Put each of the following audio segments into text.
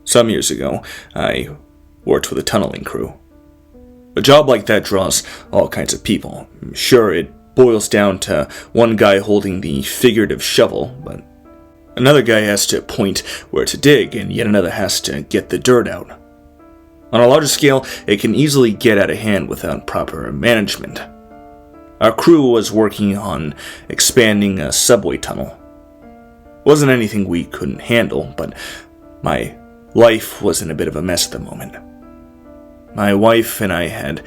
Some years ago, I worked with a tunneling crew. A job like that draws all kinds of people. Sure, it boils down to one guy holding the figurative shovel, but another guy has to point where to dig, and yet another has to get the dirt out. On a larger scale, it can easily get out of hand without proper management. Our crew was working on expanding a subway tunnel. Wasn't anything we couldn't handle, but my life was in a bit of a mess at the moment. My wife and I had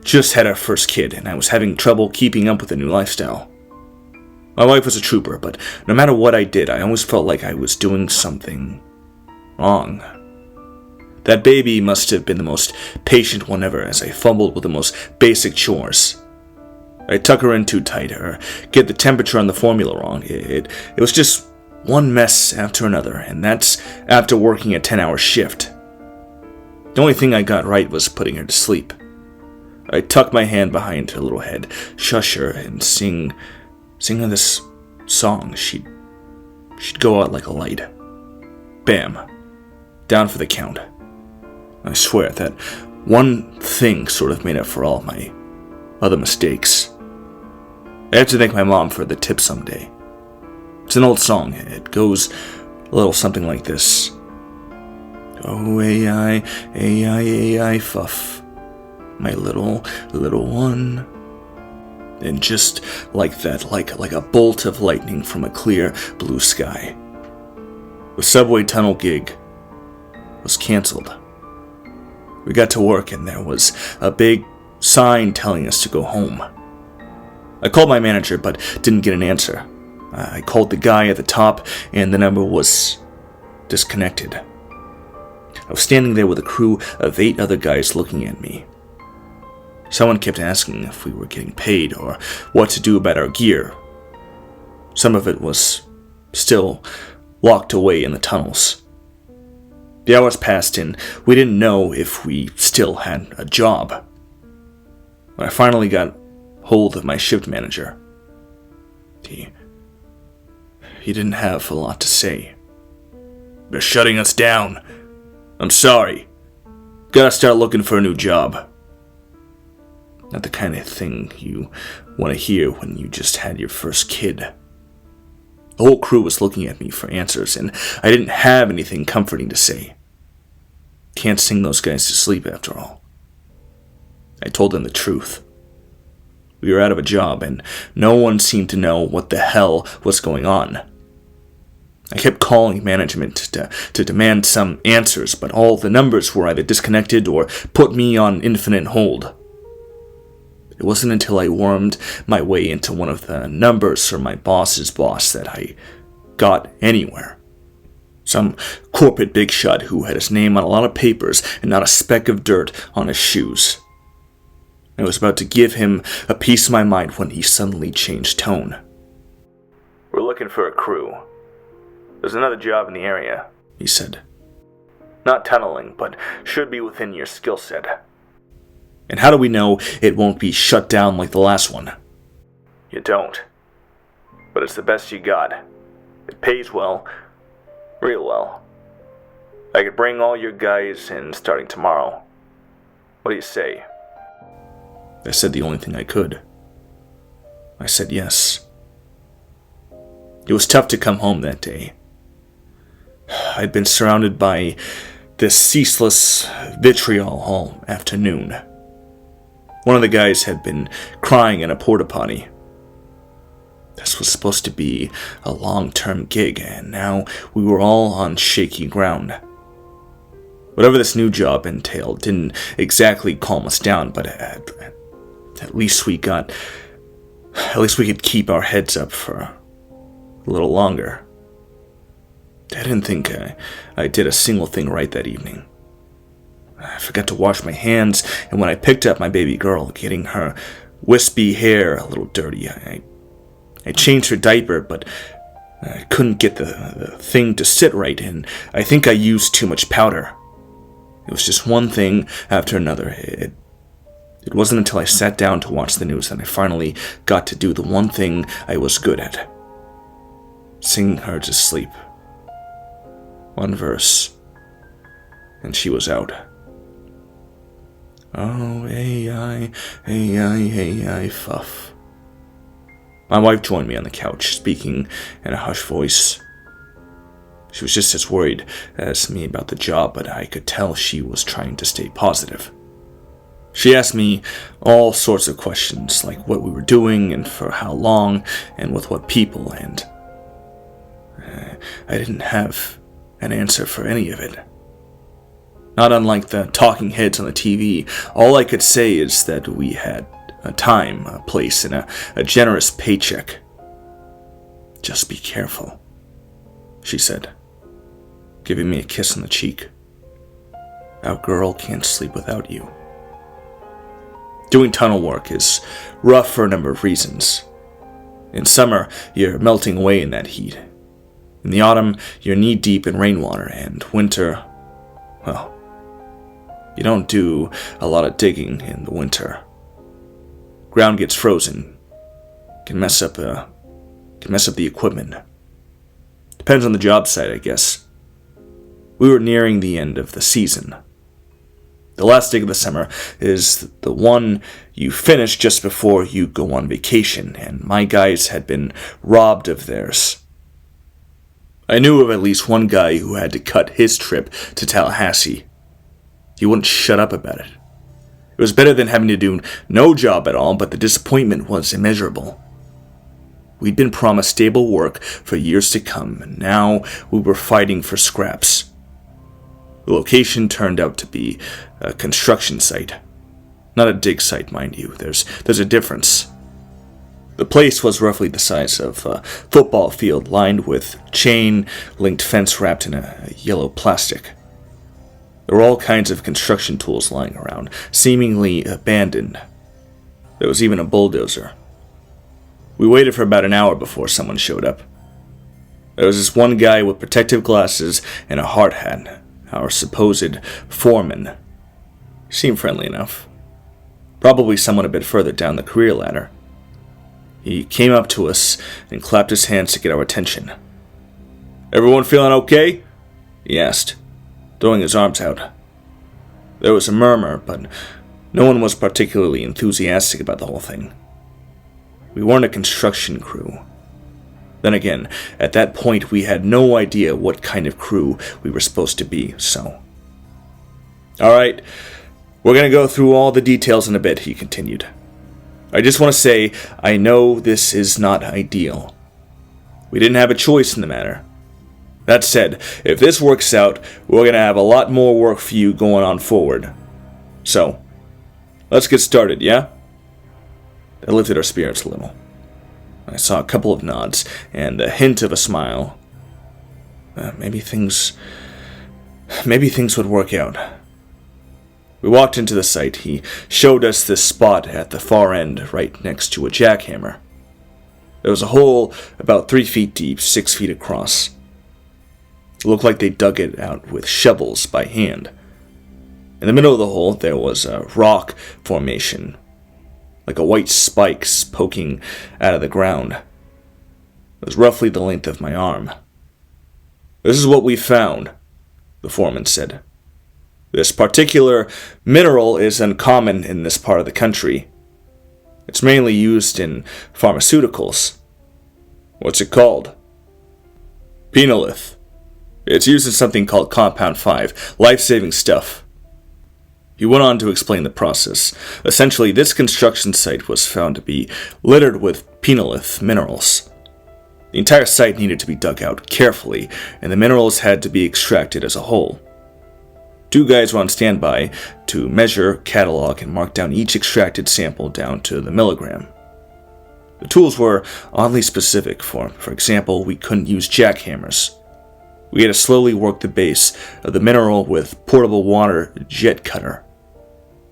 just had our first kid, and I was having trouble keeping up with the new lifestyle. My wife was a trooper, but no matter what I did, I always felt like I was doing something wrong. That baby must have been the most patient one ever as I fumbled with the most basic chores. I'd tuck her in too tight, or get the temperature on the formula wrong. It was just one mess after another, and that's after working a 10-hour shift. The only thing I got right was putting her to sleep. I'd tuck my hand behind her little head, shush her, and sing her this song. She'd go out like a light. Bam. Down for the count. I swear that one thing sort of made up for all my other mistakes. I have to thank my mom for the tip someday. It's an old song. It goes a little something like this. Oh, AI, AI, AI, fuff, my little one. And just like that, like a bolt of lightning from a clear blue sky, the subway tunnel gig was canceled. We got to work and there was a big sign telling us to go home. I called my manager but didn't get an answer. I called the guy at the top and the number was disconnected. I was standing there with a crew of 8 other guys looking at me. Someone kept asking if we were getting paid or what to do about our gear. Some of it was still locked away in the tunnels. The hours passed and we didn't know if we still had a job. When I finally got hold of my shift manager, he didn't have a lot to say. They're shutting us down. I'm sorry. Gotta start looking for a new job. Not the kind of thing you want to hear when you just had your first kid. The whole crew was looking at me for answers, and I didn't have anything comforting to say. Can't sing those guys to sleep after all. I told them the truth. We were out of a job, and no one seemed to know what the hell was going on. I kept calling management to demand some answers, but all the numbers were either disconnected or put me on infinite hold. It wasn't until I wormed my way into one of the numbers for my boss's boss that I got anywhere. Some corporate big shot who had his name on a lot of papers and not a speck of dirt on his shoes. I was about to give him a piece of my mind when he suddenly changed tone. We're looking for a crew. There's another job in the area, he said. Not tunneling, but should be within your skill set. And how do we know it won't be shut down like the last one? You don't. But it's the best you got. It pays well. Real well. I could bring all your guys in starting tomorrow. What do you say? I said the only thing I could. I said yes. It was tough to come home that day. I'd been surrounded by this ceaseless vitriol all afternoon. One of the guys had been crying in a porta-potty. This was supposed to be a long-term gig, and now we were all on shaky ground. Whatever this new job entailed didn't exactly calm us down, but at least we could keep our heads up for a little longer. I didn't think I did a single thing right that evening. I forgot to wash my hands, and when I picked up my baby girl, getting her wispy hair a little dirty, I changed her diaper, but I couldn't get the thing to sit right, and I think I used too much powder. It was just one thing after another. It wasn't until I sat down to watch the news that I finally got to do the one thing I was good at. Singing her to sleep. One verse and she was out. Oh, AI, fuff. My wife joined me on the couch, speaking in a hushed voice. She was just as worried as me about the job, but I could tell she was trying to stay positive. She asked me all sorts of questions, like what we were doing and for how long and with what people, and I didn't have an answer for any of it. Not unlike the talking heads on the TV, all I could say is that we had a time, a place, and a generous paycheck. Just be careful, she said, giving me a kiss on the cheek. Our girl can't sleep without you. Doing tunnel work is rough for a number of reasons. In summer, you're melting away in that heat. In the autumn, you're knee-deep in rainwater, and winter, well, you don't do a lot of digging in the winter. Ground gets frozen, can mess up the equipment. Depends on the job site, I guess. We were nearing the end of the season. The last dig of the summer is the one you finish just before you go on vacation, and my guys had been robbed of theirs. I knew of at least one guy who had to cut his trip to Tallahassee. He wouldn't shut up about it. It was better than having to do no job at all, but the disappointment was immeasurable. We'd been promised stable work for years to come, and now we were fighting for scraps. The location turned out to be a construction site. Not a dig site, mind you. There's a difference. The place was roughly the size of a football field, lined with chain-linked fence wrapped in a yellow plastic. There were all kinds of construction tools lying around, seemingly abandoned. There was even a bulldozer. We waited for about an hour before someone showed up. There was this one guy with protective glasses and a hard hat, our supposed foreman. He seemed friendly enough. Probably someone a bit further down the career ladder. He came up to us and clapped his hands to get our attention. "Everyone feeling okay?" he asked, throwing his arms out. There was a murmur, but no one was particularly enthusiastic about the whole thing. We weren't a construction crew. Then again, at that point we had no idea what kind of crew we were supposed to be, so... "Alright, we're gonna go through all the details in a bit," he continued. "I just want to say, I know this is not ideal. We didn't have a choice in the matter. That said, if this works out, we're gonna have a lot more work for you going on forward. So, let's get started, yeah?" That lifted our spirits a little. I saw a couple of nods and a hint of a smile. Maybe things would work out. We walked into the site. He showed us this spot at the far end, right next to a jackhammer. There was a hole about 3 feet deep, 6 feet across. It looked like they dug it out with shovels by hand. In the middle of the hole, there was a rock formation, like a white spikes poking out of the ground. It was roughly the length of my arm. "This is what we found," the foreman said. "This particular mineral is uncommon in this part of the country. It's mainly used in pharmaceuticals." "What's it called?" "Penolith. It's used in something called Compound 5, life-saving stuff." He went on to explain the process. Essentially, this construction site was found to be littered with penolith minerals. The entire site needed to be dug out carefully, and the minerals had to be extracted as a whole. 2 guys were on standby to measure, catalog, and mark down each extracted sample down to the milligram. The tools were oddly specific. For example, we couldn't use jackhammers. We had to slowly work the base of the mineral with portable water jet cutter.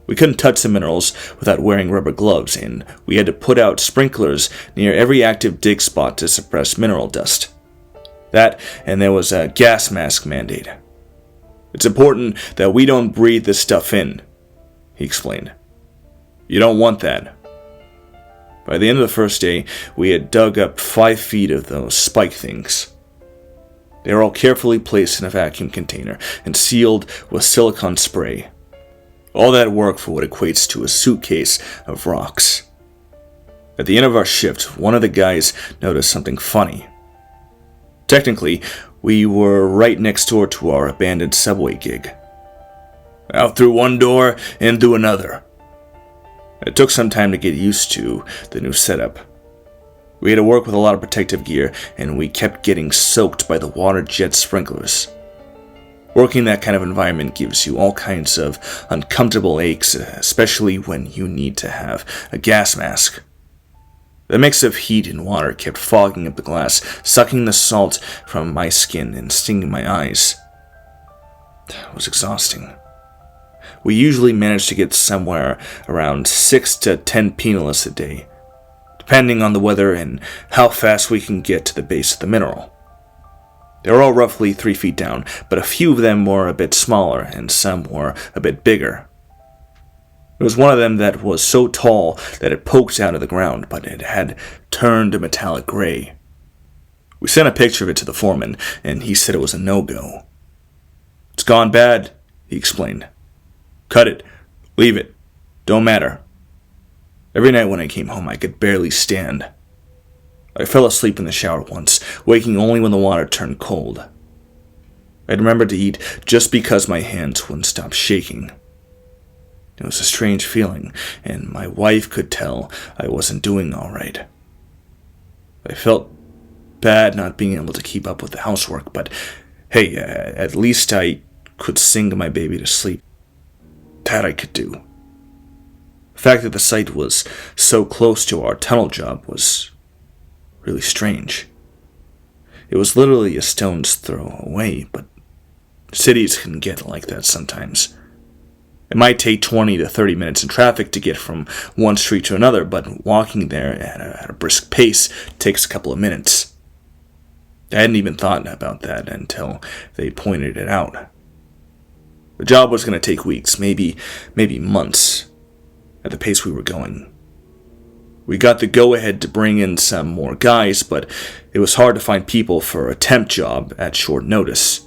We couldn't touch the minerals without wearing rubber gloves, and we had to put out sprinklers near every active dig spot to suppress mineral dust. That, and there was a gas mask mandate. "It's important that we don't breathe this stuff in," he explained. "You don't want that." By the end of the first day, we had dug up 5 feet of those spike things. They were all carefully placed in a vacuum container and sealed with silicone spray. All that work for what equates to a suitcase of rocks. At the end of our shift, one of the guys noticed something funny. Technically, we were right next door to our abandoned subway gig. Out through one door, in through another. It took some time to get used to the new setup. We had to work with a lot of protective gear, and we kept getting soaked by the water jet sprinklers. Working in that kind of environment gives you all kinds of uncomfortable aches, especially when you need to have a gas mask. The mix of heat and water kept fogging up the glass, sucking the salt from my skin and stinging my eyes. It was exhausting. We usually managed to get somewhere around 6 to 10 penalist a day, depending on the weather and how fast we can get to the base of the mineral. They were all roughly 3 feet down, but a few of them were a bit smaller and some were a bit bigger. There was one of them that was so tall that it poked out of the ground, but it had turned a metallic gray. We sent a picture of it to the foreman, and he said it was a no-go. "It's gone bad," he explained. "Cut it. Leave it. Don't matter." Every night when I came home, I could barely stand. I fell asleep in the shower once, waking only when the water turned cold. I'd remembered to eat just because my hands wouldn't stop shaking. It was a strange feeling, and my wife could tell I wasn't doing all right. I felt bad not being able to keep up with the housework, but hey, at least I could sing my baby to sleep. That I could do. The fact that the site was so close to our tunnel job was really strange. It was literally a stone's throw away, but cities can get like that sometimes. It might take 20 to 30 minutes in traffic to get from one street to another, but walking there at a brisk pace takes a couple of minutes. I hadn't even thought about that until they pointed it out. The job was going to take weeks, maybe months, at the pace we were going. We got the go-ahead to bring in some more guys, but it was hard to find people for a temp job at short notice.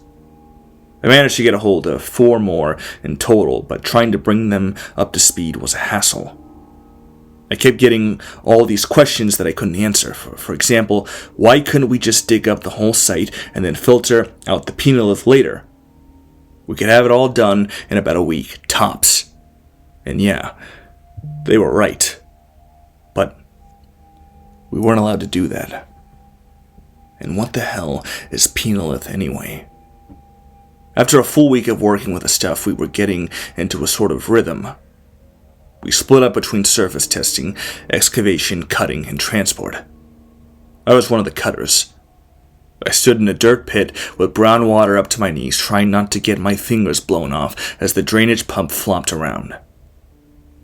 I managed to get a hold of 4 more in total, but trying to bring them up to speed was a hassle. I kept getting all these questions that I couldn't answer. For example, why couldn't we just dig up the whole site and then filter out the penolith later? We could have it all done in about a week, tops. And yeah, they were right. But we weren't allowed to do that. And what the hell is penolith anyway? After a full week of working with the stuff, we were getting into a sort of rhythm. We split up between surface testing, excavation, cutting, and transport. I was one of the cutters. I stood in a dirt pit with brown water up to my knees, trying not to get my fingers blown off as the drainage pump flopped around.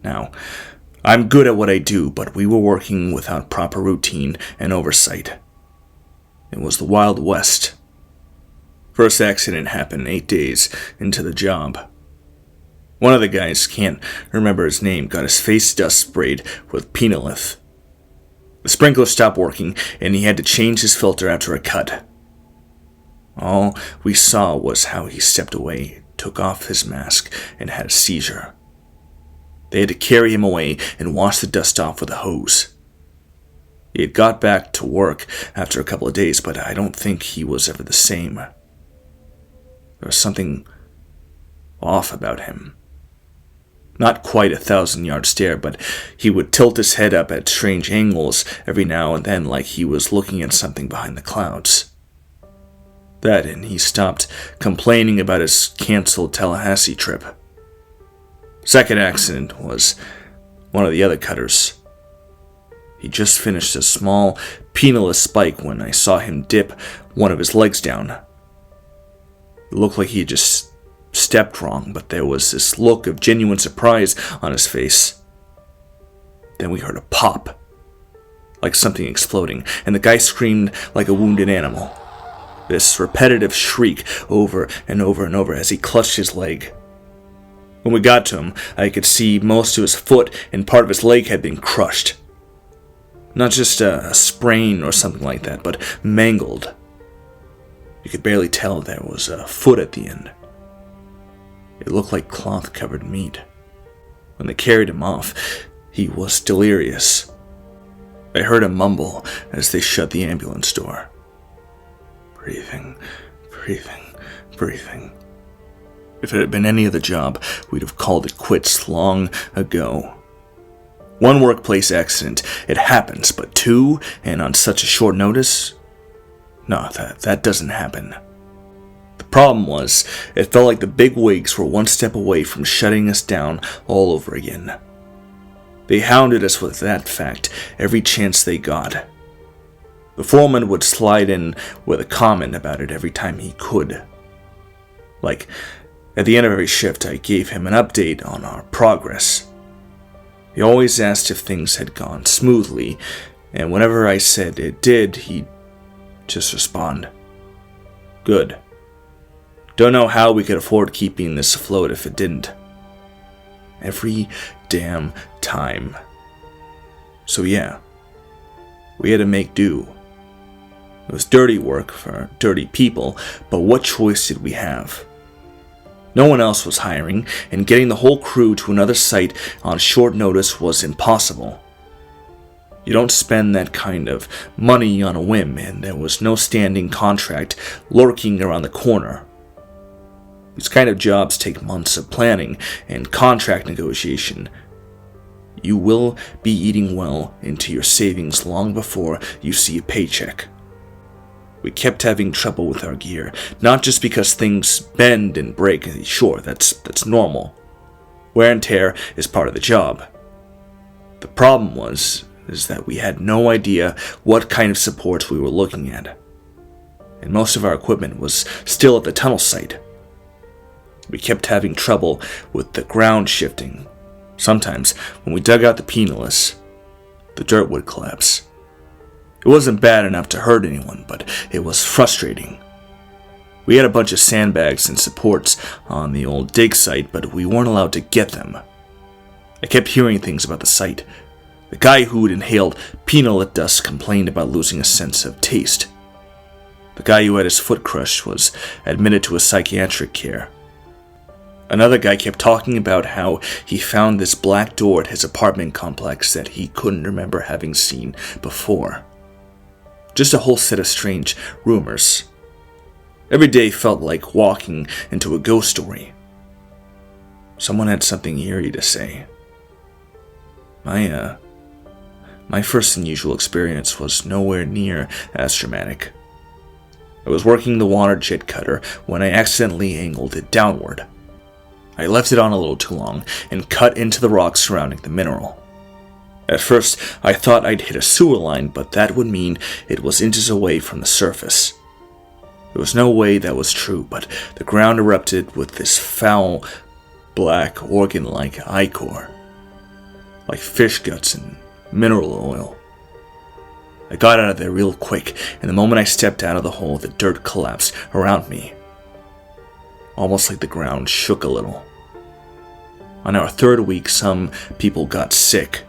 Now, I'm good at what I do, but we were working without proper routine and oversight. It was the Wild West. First accident happened 8 days into the job. One of the guys, can't remember his name, got his face dust sprayed with penolith. The sprinkler stopped working, and he had to change his filter after a cut. All we saw was how he stepped away, took off his mask, and had a seizure. They had to carry him away and wash the dust off with a hose. He had got back to work after a couple of days, but I don't think he was ever the same. There was something off about him. Not quite a 1,000-yard stare, but he would tilt his head up at strange angles every now and then like he was looking at something behind the clouds. That, and he stopped complaining about his canceled Tallahassee trip. Second accident was one of the other cutters. He just finished a small penolith spike when I saw him dip one of his legs down. It looked like he had just stepped wrong, but there was this look of genuine surprise on his face. Then we heard a pop, like something exploding, and the guy screamed like a wounded animal. This repetitive shriek over and over and over as he clutched his leg. When we got to him, I could see most of his foot and part of his leg had been crushed. Not just a sprain or something like that, but mangled. You could barely tell there was a foot at the end. It looked like cloth-covered meat. When they carried him off, he was delirious. I heard him mumble as they shut the ambulance door. Breathing, breathing, breathing. If it had been any other job, we'd have called it quits long ago. One workplace accident, it happens, but two, and on such a short notice? No, that doesn't happen. The problem was, it felt like the big wigs were one step away from shutting us down all over again. They hounded us with that fact every chance they got. The foreman would slide in with a comment about it every time he could. Like, at the end of every shift, I gave him an update on our progress. He always asked if things had gone smoothly, and whenever I said it did, he'd just respond, "Good. Don't know how we could afford keeping this afloat if it didn't." Every damn time. So yeah, we had to make do. It was dirty work for dirty people, but what choice did we have? No one else was hiring, and getting the whole crew to another site on short notice was impossible. You don't spend that kind of money on a whim, and there was no standing contract lurking around the corner. These kind of jobs take months of planning and contract negotiation. You will be eating well into your savings long before you see a paycheck. We kept having trouble with our gear, not just because things bend and break. Sure, that's normal. Wear and tear is part of the job. The problem is that we had no idea what kind of supports we were looking at. And most of our equipment was still at the tunnel site. We kept having trouble with the ground shifting. Sometimes, when we dug out the penalist, the dirt would collapse. It wasn't bad enough to hurt anyone, but it was frustrating. We had a bunch of sandbags and supports on the old dig site, but we weren't allowed to get them. I kept hearing things about the site. The guy who'd inhaled peanut dust complained about losing a sense of taste. The guy who had his foot crushed was admitted to a psychiatric care. Another guy kept talking about how he found this black door at his apartment complex that he couldn't remember having seen before. Just a whole set of strange rumors. Every day felt like walking into a ghost story. Someone had something eerie to say. My first unusual experience was nowhere near as dramatic. I was working the water jet cutter when I accidentally angled it downward. I left it on a little too long and cut into the rocks surrounding the mineral. At first, I thought I'd hit a sewer line, but that would mean it was inches away from the surface. There was no way that was true, but the ground erupted with this foul, black, organ-like ichor, like fish guts and mineral oil. I got out of there real quick, and the moment I stepped out of the hole, the dirt collapsed around me, almost like the ground shook a little. On our third week, some people got sick.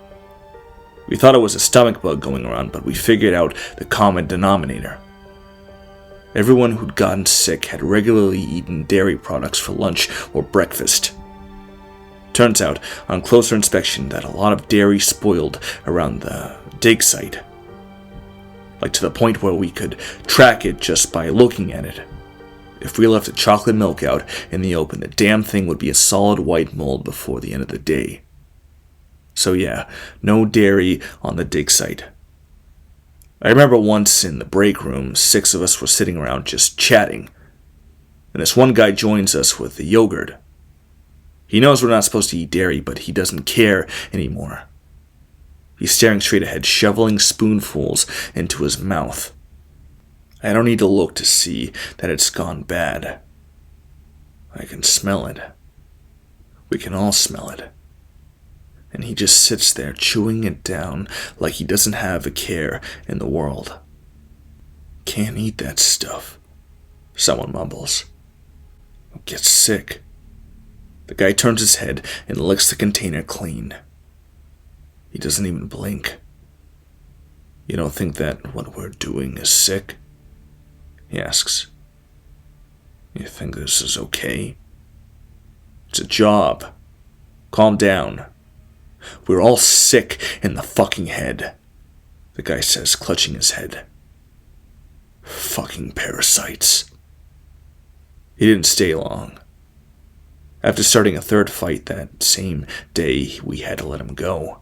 We thought it was a stomach bug going around, but we figured out the common denominator. Everyone who'd gotten sick had regularly eaten dairy products for lunch or breakfast. Turns out, on closer inspection, that a lot of dairy spoiled around the dig site. Like to the point where we could track it just by looking at it. If we left a chocolate milk out in the open, the damn thing would be a solid white mold before the end of the day. So yeah, no dairy on the dig site. I remember once in the break room, 6 of us were sitting around just chatting. And this one guy joins us with the yogurt. He knows we're not supposed to eat dairy, but he doesn't care anymore. He's staring straight ahead, shoveling spoonfuls into his mouth. I don't need to look to see that it's gone bad. I can smell it. We can all smell it. And he just sits there chewing it down like he doesn't have a care in the world. Can't eat that stuff, someone mumbles. I'll get sick. The guy turns his head and licks the container clean. He doesn't even blink. You don't think that what we're doing is sick? He asks. You think this is okay? It's a job. Calm down. We're all sick in the fucking head, the guy says, clutching his head. Fucking parasites. He didn't stay long. After starting a third fight that same day, we had to let him go.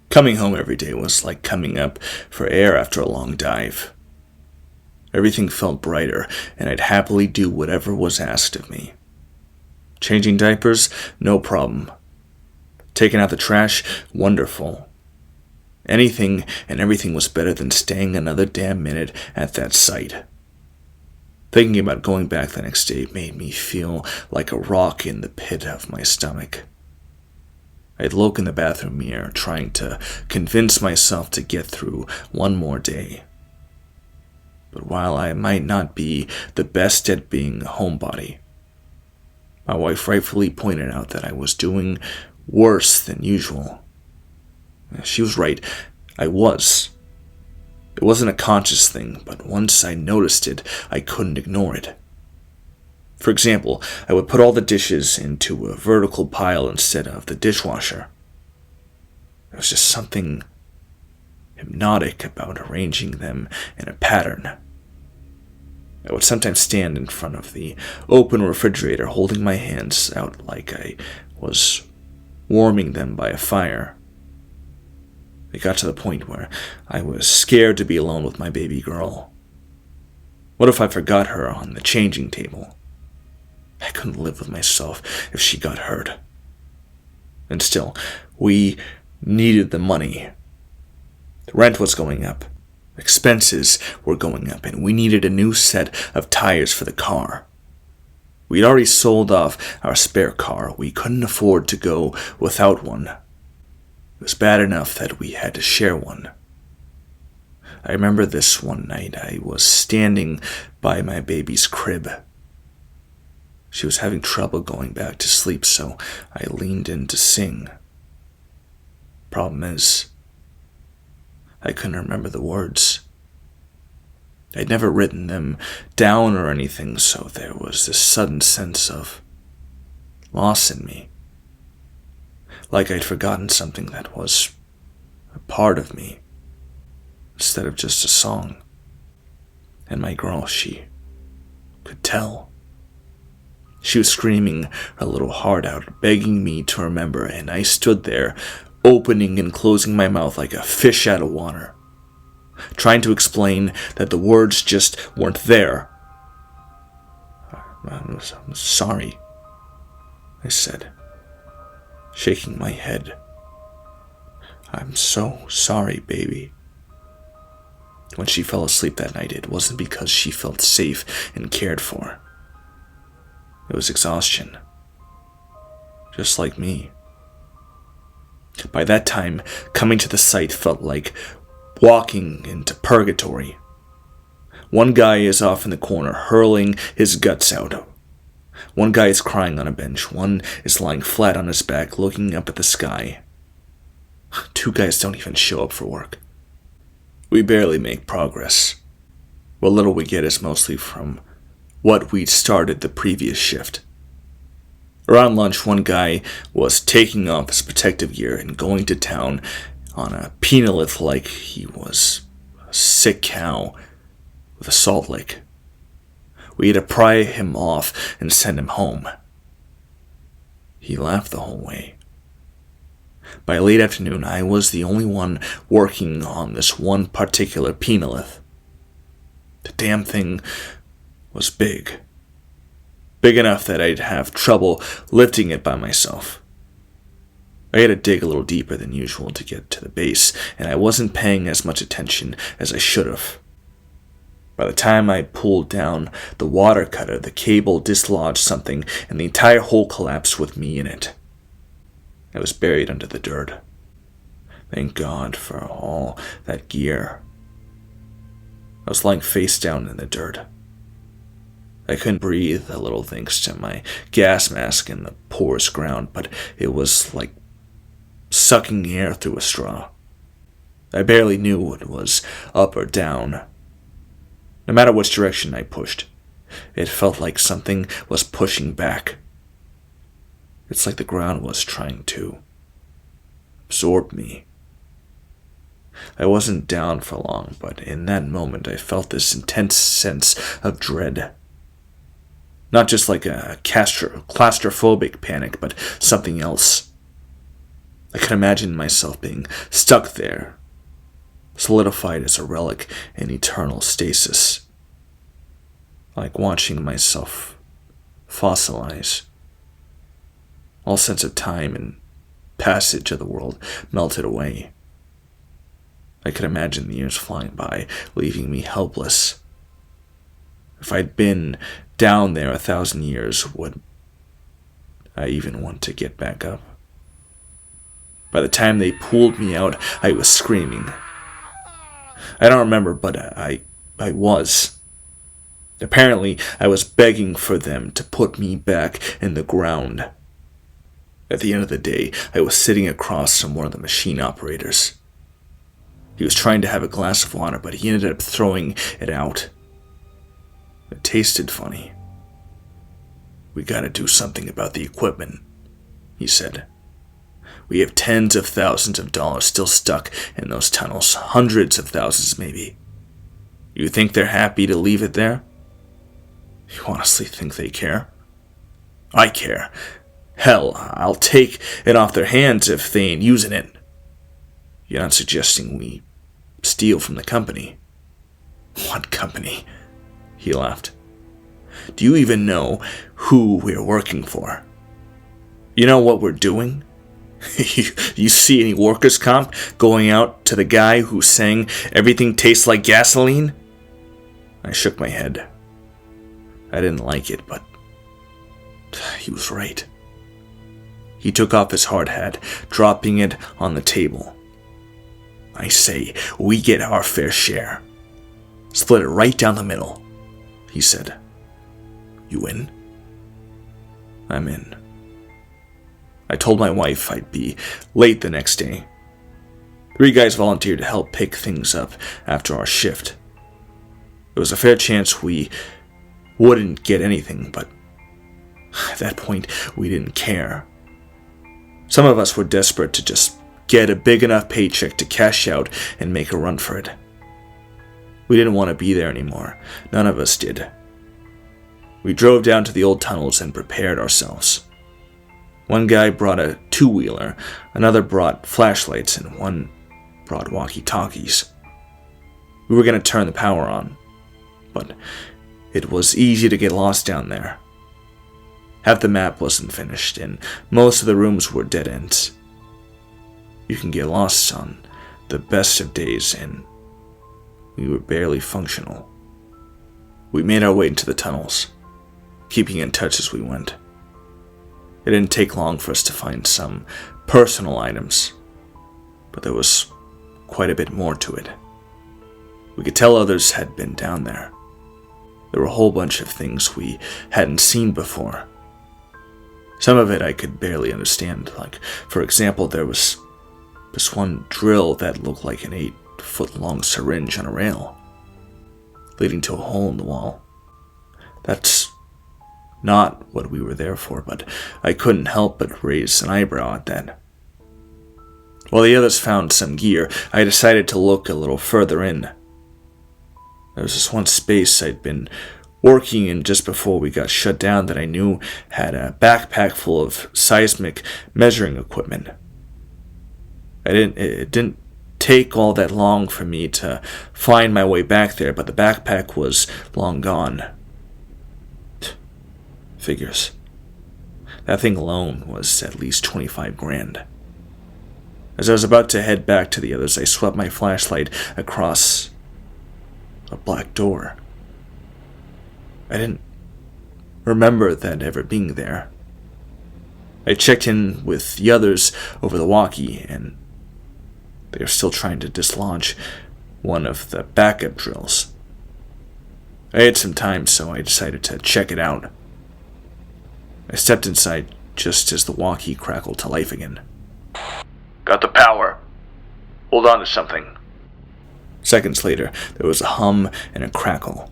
Coming home every day was like coming up for air after a long dive. Everything felt brighter, and I'd happily do whatever was asked of me. Changing diapers? No problem. Taking out the trash? Wonderful. Anything and everything was better than staying another damn minute at that site. Thinking about going back the next day made me feel like a rock in the pit of my stomach. I'd look in the bathroom mirror, trying to convince myself to get through one more day. But while I might not be the best at being a homebody, my wife rightfully pointed out that I was doing worse than usual. She was right. I was. It wasn't a conscious thing, but once I noticed it, I couldn't ignore it. For example, I would put all the dishes into a vertical pile instead of the dishwasher. There was just something hypnotic about arranging them in a pattern. I would sometimes stand in front of the open refrigerator holding my hands out like I was warming them by a fire. It got to the point where I was scared to be alone with my baby girl. What if I forgot her on the changing table? I couldn't live with myself if she got hurt. And still, we needed the money. The rent was going up. Expenses were going up, and we needed a new set of tires for the car. We'd already sold off our spare car. We couldn't afford to go without one. It was bad enough that we had to share one. I remember this one night. I was standing by my baby's crib. She was having trouble going back to sleep, so I leaned in to sing. Problem is, I couldn't remember the words. I'd never written them down or anything, so there was this sudden sense of loss in me. Like I'd forgotten something that was a part of me, instead of just a song. And my girl, she could tell. She was screaming her little heart out, begging me to remember, and I stood there, opening and closing my mouth like a fish out of water, trying to explain that the words just weren't there. I'm sorry, I said, shaking my head. I'm so sorry, baby. When she fell asleep that night, it wasn't because she felt safe and cared for. It was exhaustion. Just like me. By that time, coming to the site felt like walking into purgatory. One guy is off in the corner, hurling his guts out. One guy is crying on a bench. One is lying flat on his back, looking up at the sky. Two guys don't even show up for work. We barely make progress. What little we get is mostly from what we'd started the previous shift. Around lunch, one guy was taking off his protective gear and going to town on a penalith like he was a sick cow with a salt lick. We had to pry him off and send him home. He laughed the whole way. By late afternoon, I was the only one working on this one particular penalith. The damn thing was big. Big enough that I'd have trouble lifting it by myself. I had to dig a little deeper than usual to get to the base, and I wasn't paying as much attention as I should have. By the time I pulled down the water cutter, the cable dislodged something, and the entire hole collapsed with me in it. I was buried under the dirt. Thank God for all that gear. I was lying face down in the dirt. I couldn't breathe a little thanks to my gas mask in the porous ground, but it was like sucking air through a straw. I barely knew what was up or down. No matter which direction I pushed, it felt like something was pushing back. It's like the ground was trying to absorb me. I wasn't down for long, but in that moment I felt this intense sense of dread. Not just like a claustrophobic panic, but something else. I could imagine myself being stuck there, solidified as a relic in eternal stasis. Like watching myself fossilize. All sense of time and passage of the world melted away. I could imagine the years flying by, leaving me helpless. If I'd been down there 1,000 years, would I even want to get back up? By the time they pulled me out, I was screaming. I don't remember, but I was. Apparently, I was begging for them to put me back in the ground. At the end of the day, I was sitting across from one of the machine operators. He was trying to have a glass of water, but he ended up throwing it out. It tasted funny. "We gotta do something about the equipment," he said. "We have tens of thousands of dollars still stuck in those tunnels, hundreds of thousands maybe. You think they're happy to leave it there? You honestly think they care? I care. Hell, I'll take it off their hands if they ain't using it. You're not suggesting we steal from the company?" "What company?" He laughed. "Do you even know who we're working for? You know what we're doing? You see any workers' comp going out to the guy who sang 'Everything Tastes Like Gasoline'?" I shook my head. I didn't like it, but he was right. He took off his hard hat, dropping it on the table. "I say, we get our fair share. Split it right down the middle," he said. "You in?" "I'm in." I told my wife I'd be late the next day. 3 guys volunteered to help pick things up after our shift. There was a fair chance we wouldn't get anything, but at that point, we didn't care. Some of us were desperate to just get a big enough paycheck to cash out and make a run for it. We didn't want to be there anymore. None of us did. We drove down to the old tunnels and prepared ourselves. One guy brought a 2-wheeler, another brought flashlights, and one brought walkie-talkies. We were going to turn the power on, but it was easy to get lost down there. Half the map wasn't finished, and most of the rooms were dead ends. You can get lost on the best of days, and we were barely functional. We made our way into the tunnels, keeping in touch as we went. It didn't take long for us to find some personal items, but there was quite a bit more to it. We could tell others had been down there. There were a whole bunch of things we hadn't seen before. Some of it I could barely understand, like, for example, there was this one drill that looked like an 8-foot-long syringe on a rail, leading to a hole in the wall. That's not what we were there for, but I couldn't help but raise an eyebrow at that. While the others found some gear, I decided to look a little further in. There was this one space I'd been working in just before we got shut down that I knew had a backpack full of seismic measuring equipment. It didn't take all that long for me to find my way back there, but the backpack was long gone. Figures. That thing alone was at least 25 grand. As I was about to head back to the others, I swept my flashlight across a black door. I didn't remember that ever being there. I checked in with the others over the walkie, and they were still trying to dislodge one of the backup drills. I had some time, so I decided to check it out. I stepped inside just as the walkie crackled to life again. "Got the power. Hold on to something." Seconds later, there was a hum and a crackle.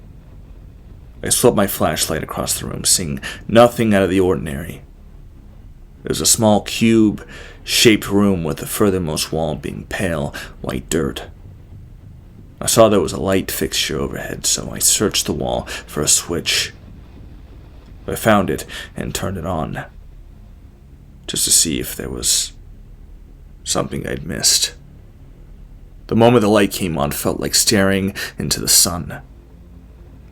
I swept my flashlight across the room, seeing nothing out of the ordinary. It was a small cube-shaped room with the furthermost wall being pale white dirt. I saw there was a light fixture overhead, so I searched the wall for a switch. I found it and turned it on, just to see if there was something I'd missed. The moment the light came on felt like staring into the sun.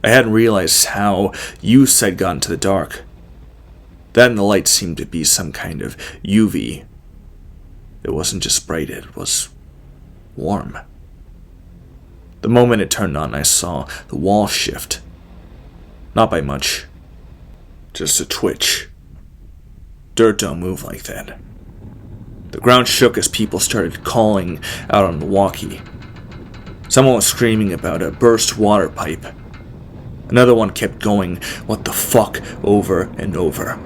I hadn't realized how use I'd gotten to the dark. Then the light seemed to be some kind of UV. It wasn't just bright, it was warm. The moment it turned on, I saw the wall shift. Not by much, just a twitch. Dirt don't move like that. The ground shook as people started calling out on the walkie. Someone was screaming about a burst water pipe. Another one kept going, "What the fuck," over and over.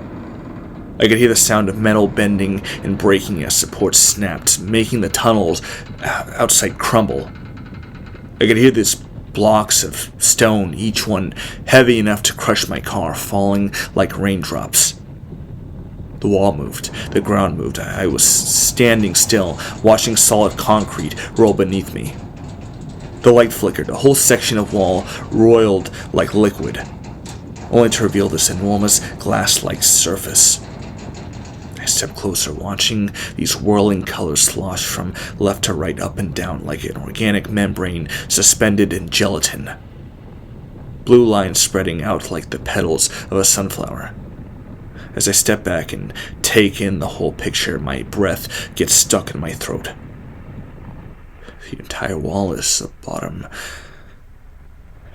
I could hear the sound of metal bending and breaking as support snapped, making the tunnels outside crumble. I could hear these blocks of stone, each one heavy enough to crush my car, falling like raindrops. The wall moved, the ground moved. I was standing still, watching solid concrete roll beneath me. The light flickered, a whole section of wall roiled like liquid, only to reveal this enormous glass-like surface. I stepped closer, watching these whirling colors slosh from left to right, up and down, like an organic membrane suspended in gelatin. Blue lines spreading out like the petals of a sunflower. As I step back and take in the whole picture, my breath gets stuck in my throat. The entire wall is the bottom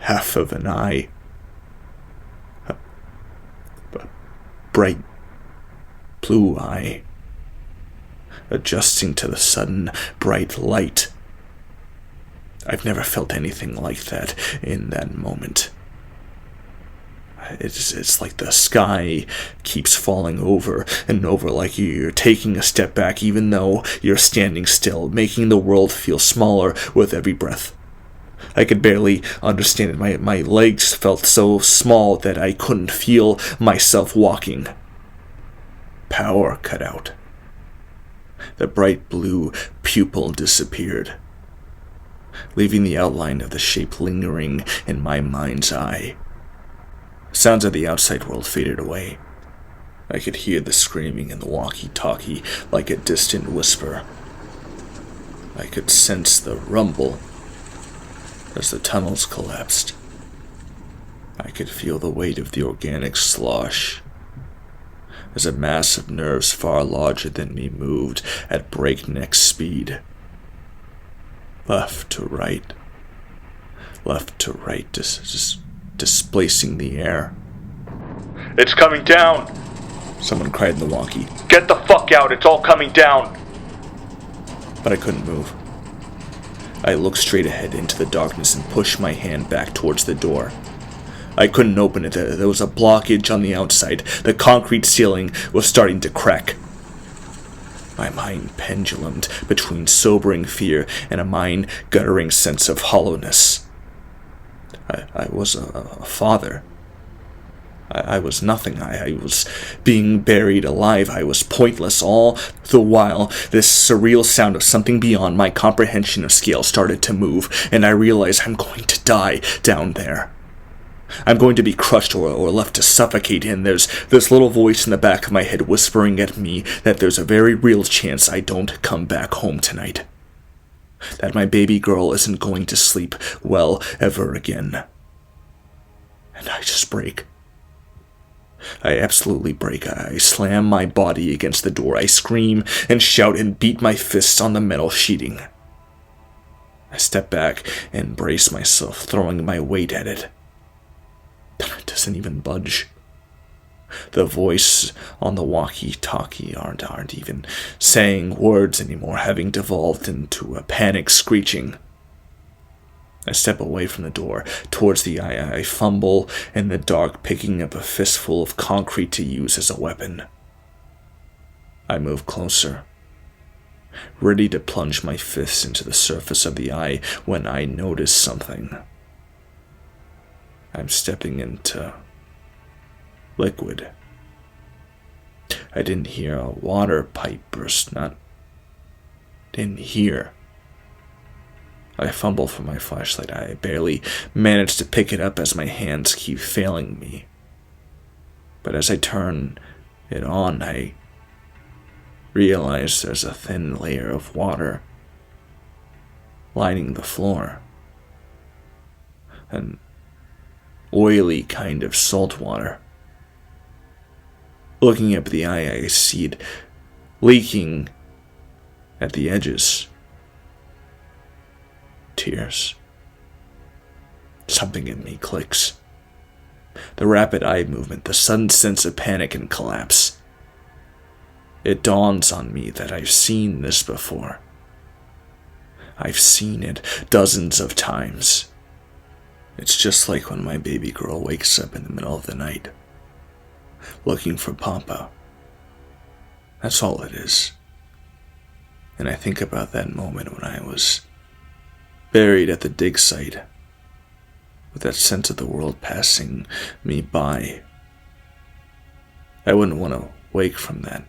half of an eye. A bright blue eye, adjusting to the sudden bright light. I've never felt anything like that in that moment. It's like the sky keeps falling over and over, like you're taking a step back even though you're standing still, making the world feel smaller with every breath. I could barely understand it. My legs felt so small that I couldn't feel myself walking. Power cut out. The bright blue pupil disappeared, leaving the outline of the shape lingering in my mind's eye. Sounds of the outside world faded away. I could hear the screaming in the walkie-talkie like a distant whisper. I could sense the rumble as the tunnels collapsed. I could feel the weight of the organic slosh as a mass of nerves far larger than me moved at breakneck speed. Left to right, just displacing the air. "It's coming down!" someone cried in the walkie. "Get the fuck out, it's all coming down!" But I couldn't move. I looked straight ahead into the darkness and pushed my hand back towards the door. I couldn't open it. There was a blockage on the outside. The concrete ceiling was starting to crack. My mind pendulumed between sobering fear and a mind-guttering sense of hollowness. I was a father. I was nothing. I was being buried alive. I was pointless. All the while, this surreal sound of something beyond my comprehension of scale started to move, and I realized I'm going to die down there. I'm going to be crushed or left to suffocate, and there's this little voice in the back of my head whispering at me that there's a very real chance I don't come back home tonight. That my baby girl isn't going to sleep well ever again. And I just break. I absolutely break. I slam my body against the door. I scream and shout and beat my fists on the metal sheeting. I step back and brace myself, throwing my weight at it. It doesn't even budge. The voice on the walkie-talkie aren't even saying words anymore, having devolved into a panic screeching. I step away from the door, towards the eye. I fumble in the dark, picking up a fistful of concrete to use as a weapon. I move closer, ready to plunge my fists into the surface of the eye when I notice something. I'm stepping into liquid. I didn't hear a water pipe burst, didn't hear. I fumble for my flashlight. I barely manage to pick it up as my hands keep failing me. But as I turn it on, I realize there's a thin layer of water lining the floor. An oily kind of salt water. Looking up the eye, I see it leaking at the edges. Tears. Something in me clicks. The rapid eye movement, the sudden sense of panic and collapse. It dawns on me that I've seen this before. I've seen it dozens of times. It's just like when my baby girl wakes up in the middle of the night, looking for Papa. That's all it is. And I think about that moment when I was buried at the dig site, with that sense of the world passing me by. I wouldn't want to wake from that.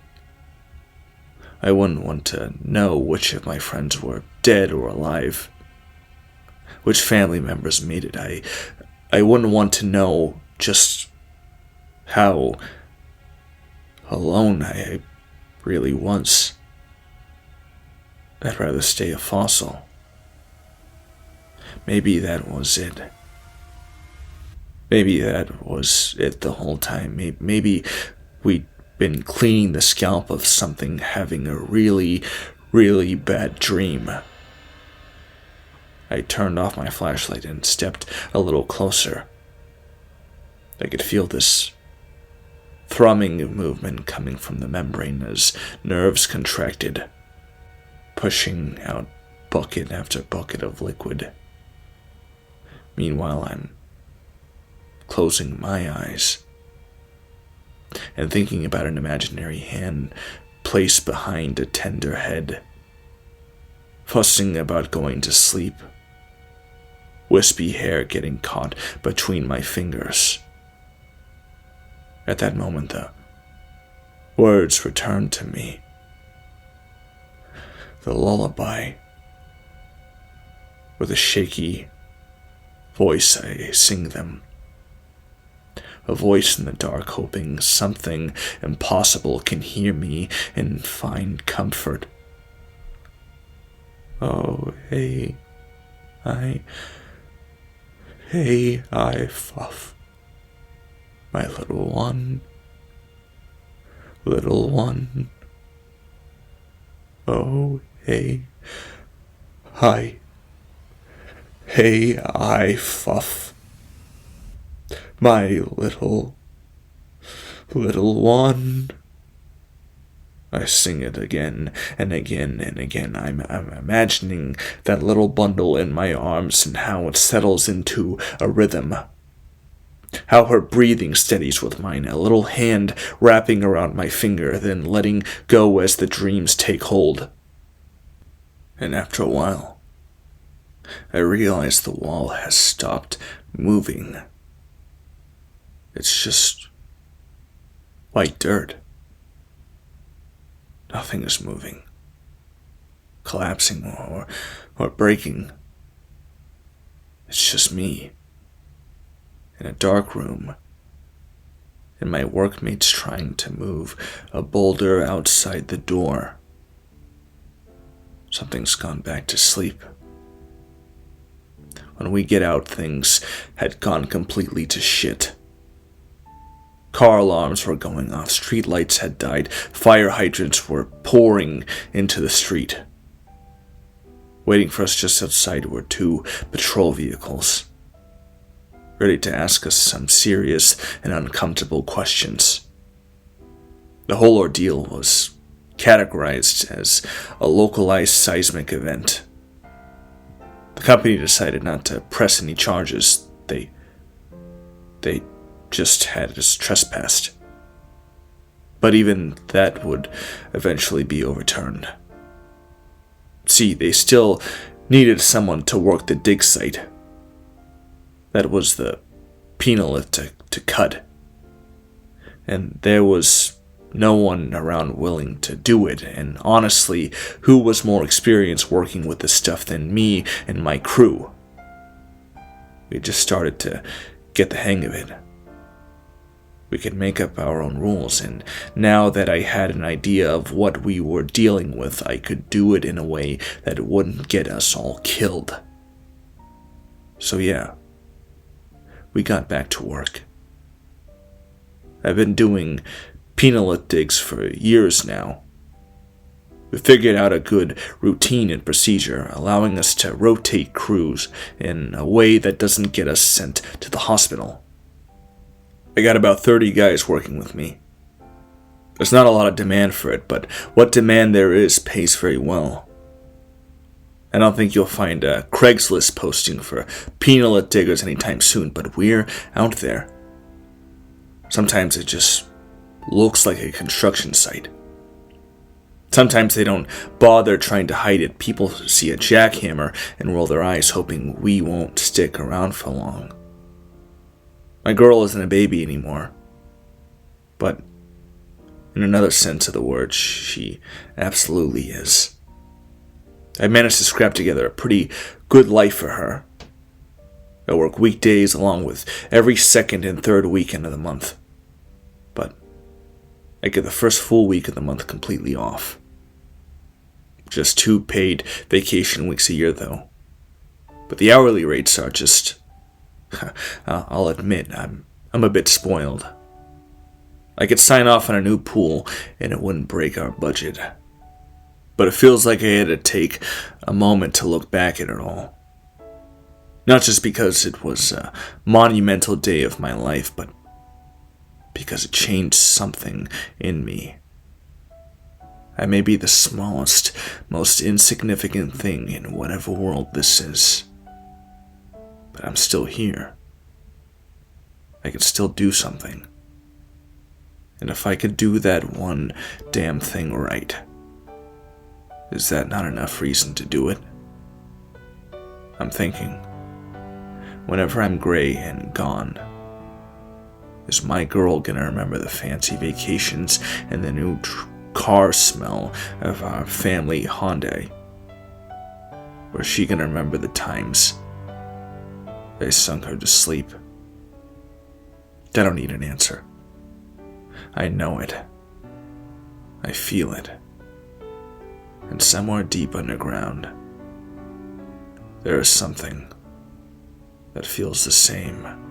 I wouldn't want to know which of my friends were dead or alive, which family members made it. I wouldn't want to know just how alone I really was. I'd rather stay a fossil. Maybe that was it. Maybe that was it the whole time. Maybe we'd been cleaning the scalp of something, having a really, really bad dream. I turned off my flashlight and stepped a little closer. I could feel this thrumming movement coming from the membrane as nerves contracted, pushing out bucket after bucket of liquid. Meanwhile, I'm closing my eyes and thinking about an imaginary hand placed behind a tender head, fussing about going to sleep, wispy hair getting caught between my fingers. At that moment, the words returned to me. The lullaby. With a shaky voice, I sing them. A voice in the dark, hoping something impossible can hear me and find comfort. Oh, hey, I fuff. My little one. Oh, hey, I fuff. My little one. I sing it again and again and again. I'm imagining that little bundle in my arms and how it settles into a rhythm. How her breathing steadies with mine, a little hand wrapping around my finger, then letting go as the dreams take hold. And after a while, I realize the wall has stopped moving. It's just white dirt. Nothing is moving, collapsing or breaking. It's just me in a dark room, and my workmates trying to move a boulder outside the door. Something's gone back to sleep. When we get out, things had gone completely to shit. Car alarms were going off, street lights had died, fire hydrants were pouring into the street. Waiting for us just outside were 2 patrol vehicles, ready to ask us some serious and uncomfortable questions. The whole ordeal was categorized as a localized seismic event. The company decided not to press any charges. They just had us trespassed. But even that would eventually be overturned. See, they still needed someone to work the dig site. That was the peanut to cut. And there was no one around willing to do it, and honestly, who was more experienced working with this stuff than me and my crew? We just started to get the hang of it. We could make up our own rules, and now that I had an idea of what we were dealing with, I could do it in a way that wouldn't get us all killed. So yeah, we got back to work. I've been doing peanut digs for years now. We figured out a good routine and procedure, allowing us to rotate crews in a way that doesn't get us sent to the hospital. I got about 30 guys working with me. There's not a lot of demand for it, but what demand there is pays very well. I don't think you'll find a Craigslist posting for peanut diggers anytime soon, but we're out there. Sometimes it just looks like a construction site. Sometimes they don't bother trying to hide it. People see a jackhammer and roll their eyes, hoping we won't stick around for long. My girl isn't a baby anymore, but in another sense of the word, she absolutely is. I managed to scrap together a pretty good life for her. I work weekdays along with every second and third weekend of the month. But I get the first full week of the month completely off. Just 2 paid vacation weeks a year, though. But the hourly rates are just... I'll admit, I'm a bit spoiled. I could sign off on a new pool and it wouldn't break our budget. But it feels like I had to take a moment to look back at it all. Not just because it was a monumental day of my life, but because it changed something in me. I may be the smallest, most insignificant thing in whatever world this is, but I'm still here. I can still do something. And if I could do that one damn thing right, is that not enough reason to do it? I'm thinking, whenever I'm gray and gone, is my girl gonna remember the fancy vacations and the new car smell of our family Hyundai? Or is she gonna remember the times I sung her to sleep? I don't need an answer. I know it. I feel it. And somewhere deep underground, there is something that feels the same.